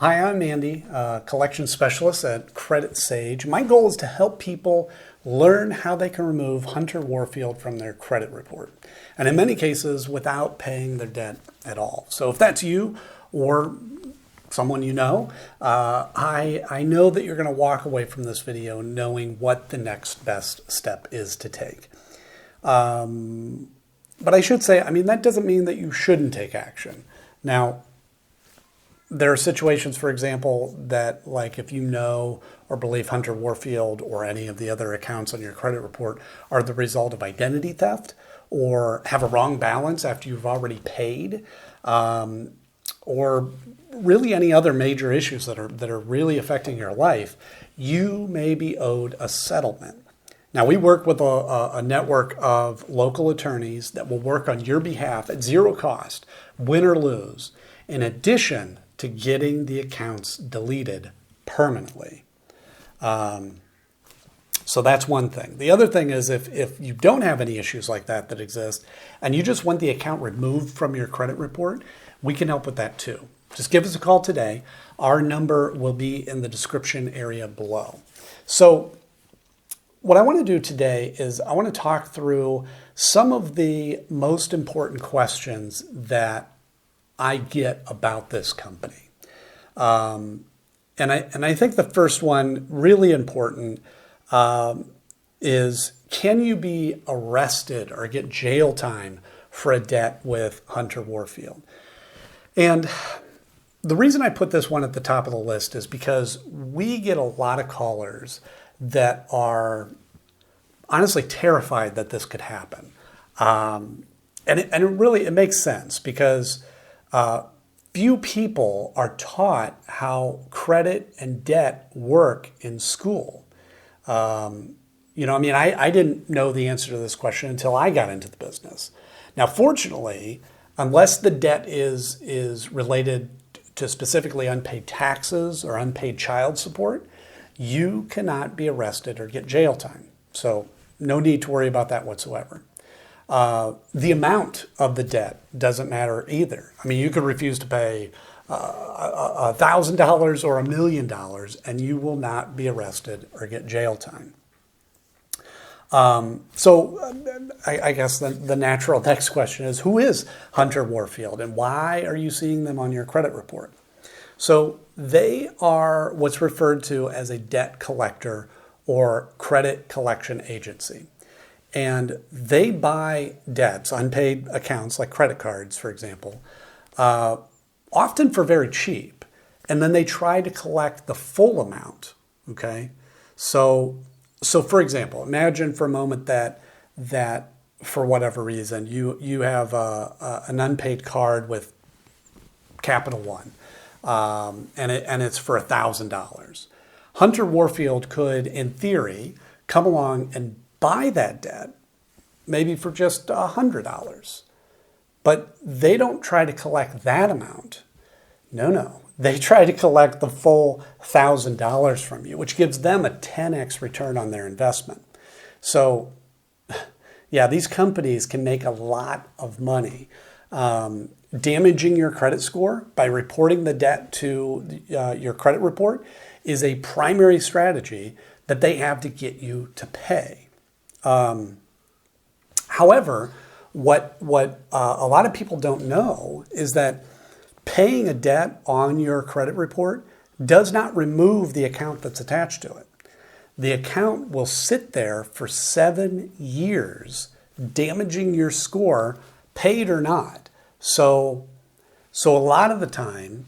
Hi, I'm Andy, collection specialist at Credit Sage. My goal is to help people learn how they can remove Hunter Warfield from their credit report, and in many cases without paying their debt at all. So if that's you or someone you know, I know that you're going to walk away from this video knowing what the next best step is to take. But I should say, that doesn't mean that you shouldn't take action. Now, there are situations, for example, that like if you know or believe Hunter Warfield or any of the other accounts on your credit report are the result of identity theft or have a wrong balance after you've already paid, or really any other major issues that are really affecting your life, you may be owed a settlement. Now, we work with a network of local attorneys that will work on your behalf at zero cost, win or lose, in addition to getting the accounts deleted permanently. So that's one thing. The other thing is if you don't have any issues like that exist and you just want the account removed from your credit report, we can help with that too. Just give us a call today. Our number will be in the description area below. So what I want to do today is I want to talk through some of the most important questions that I get about this company. And I think the first one, really important, is can you be arrested or get jail time for a debt with Hunter Warfield? And the reason I put this one at the top of the list is because we get a lot of callers that are honestly terrified that this could happen. And it makes sense because few people are taught how credit and debt work in school. I didn't know the answer to this question until I got into the business. Now, fortunately, unless the debt is related to specifically unpaid taxes or unpaid child support, you cannot be arrested or get jail time. So no need to worry about that whatsoever. The amount of the debt doesn't matter either. You could refuse to pay $1,000 or $1 million and you will not be arrested or get jail time. I guess the natural next question is, who is Hunter Warfield and why are you seeing them on your credit report? So they are what's referred to as a debt collector or credit collection agency. And they buy debts, unpaid accounts like credit cards, for example, often for very cheap. And then they try to collect the full amount, okay? So for example, imagine for a moment that for whatever reason, you have an unpaid card with Capital One, and it's for $1,000. Hunter Warfield could, in theory, come along and buy that debt, maybe for just $100. But they don't try to collect that amount. No. They try to collect the full $1,000 from you, which gives them a 10x return on their investment. So, yeah, these companies can make a lot of money. Damaging your credit score by reporting the debt to your credit report is a primary strategy that they have to get you to pay. However, what a lot of people don't know is that paying a debt on your credit report does not remove the account that's attached to it. The account will sit there for 7 years, damaging your score, paid or not. So a lot of the time,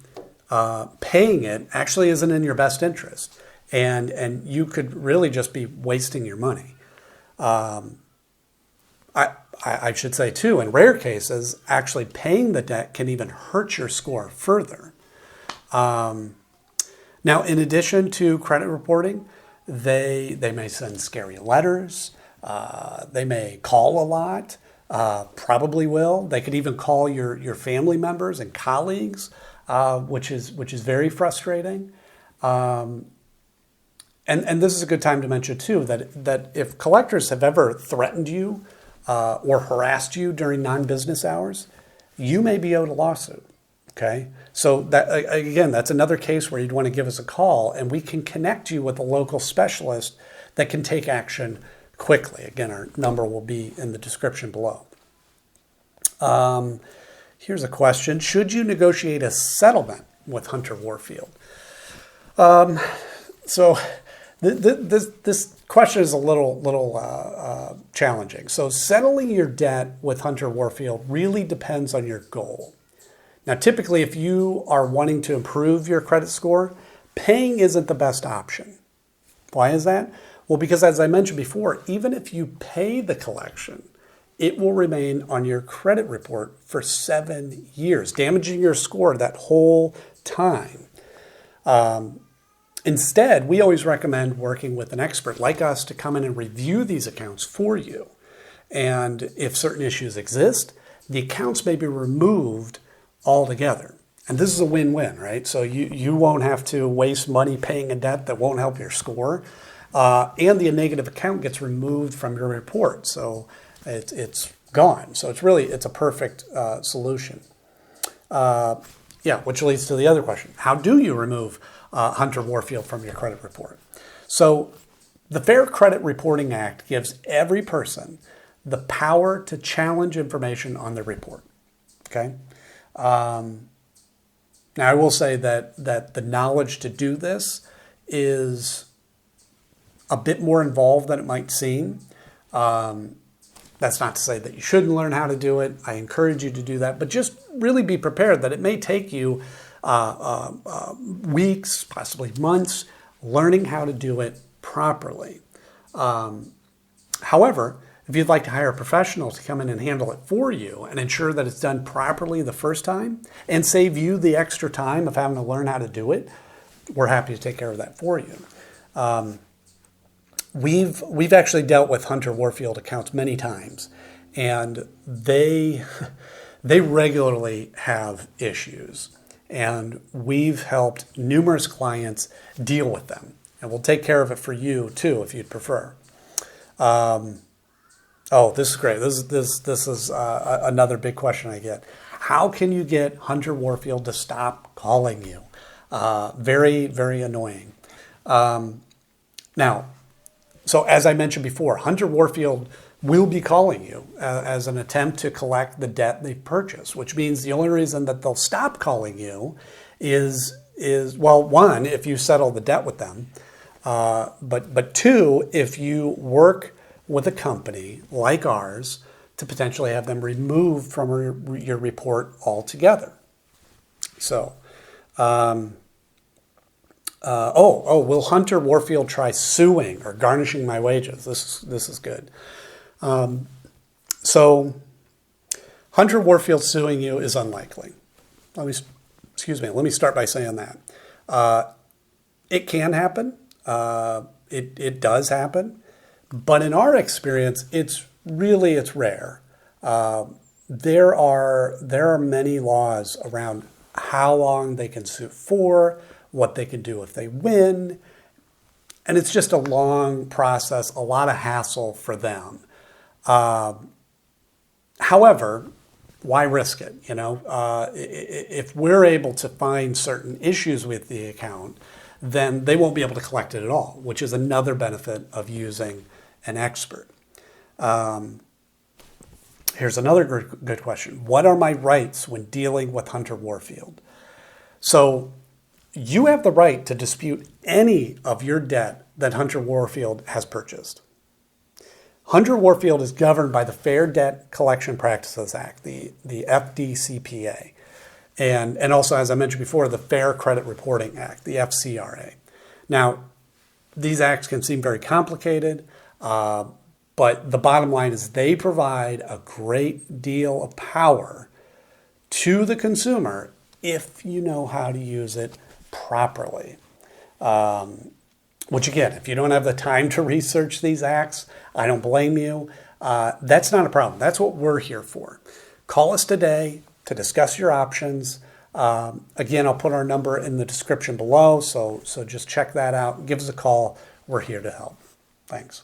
paying it actually isn't in your best interest, and you could really just be wasting your money. I should say too, in rare cases, actually paying the debt can even hurt your score further. Now, in addition to credit reporting, they may send scary letters. They may call a lot, probably will. They could even call your family members and colleagues, which is very frustrating. And this is a good time to mention too that if collectors have ever threatened you or harassed you during non-business hours, you may be owed a lawsuit. Okay, so that again, that's another case where you'd want to give us a call, and we can connect you with a local specialist that can take action quickly. Again, our number will be in the description below. Here's a question: should you negotiate a settlement with Hunter Warfield? So this question is a little challenging. So settling your debt with Hunter Warfield really depends on your goal. Now, typically, if you are wanting to improve your credit score, paying isn't the best option. Why is that? Well, because as I mentioned before, even if you pay the collection, it will remain on your credit report for 7 years, damaging your score that whole time. Instead, we always recommend working with an expert like us to come in and review these accounts for you. And if certain issues exist, the accounts may be removed altogether. And this is a win-win, right? So you won't have to waste money paying a debt that won't help your score. And the negative account gets removed from your report. So it's gone. So it's a perfect solution. Which leads to the other question. How do you remove Hunter Warfield from your credit report? So the Fair Credit Reporting Act gives every person the power to challenge information on their report. Okay. Now, I will say that the knowledge to do this is a bit more involved than it might seem. That's not to say that you shouldn't learn how to do it. I encourage you to do that, but just really be prepared that it may take you weeks, possibly months, learning how to do it properly. However, if you'd like to hire a professional to come in and handle it for you and ensure that it's done properly the first time and save you the extra time of having to learn how to do it, we're happy to take care of that for you. We've actually dealt with Hunter Warfield accounts many times, and they regularly have issues, and we've helped numerous clients deal with them, and we'll take care of it for you too if you'd prefer. This is great. This is another big question I get. How can you get Hunter Warfield to stop calling you? Very, very annoying. Now, so as I mentioned before, Hunter Warfield will be calling you as an attempt to collect the debt they've purchased, which means the only reason that they'll stop calling you is well, one, if you settle the debt with them, but two, if you work with a company like ours to potentially have them removed from your report altogether. So, will Hunter Warfield try suing or garnishing my wages? This is good. So Hunter Warfield suing you is unlikely. Let me start by saying that. It can happen. It does happen. But in our experience, it's rare. There are many laws around how long they can sue for, what they can do if they win, and it's just a long process, a lot of hassle for them. However, why risk it? If we're able to find certain issues with the account, then they won't be able to collect it at all, which is another benefit of using an expert. Here's another good question. What are my rights when dealing with Hunter Warfield? So you have the right to dispute any of your debt that Hunter Warfield has purchased. Hunter Warfield is governed by the Fair Debt Collection Practices Act, the FDCPA, and also, as I mentioned before, the Fair Credit Reporting Act, the FCRA. Now, these acts can seem very complicated, but the bottom line is they provide a great deal of power to the consumer if you know how to use it properly. Which again, if you don't have the time to research these acts, I don't blame you. That's not a problem. That's what we're here for. Call us today to discuss your options. Again, I'll put our number in the description below, so just check that out. Give us a call. We're here to help. Thanks.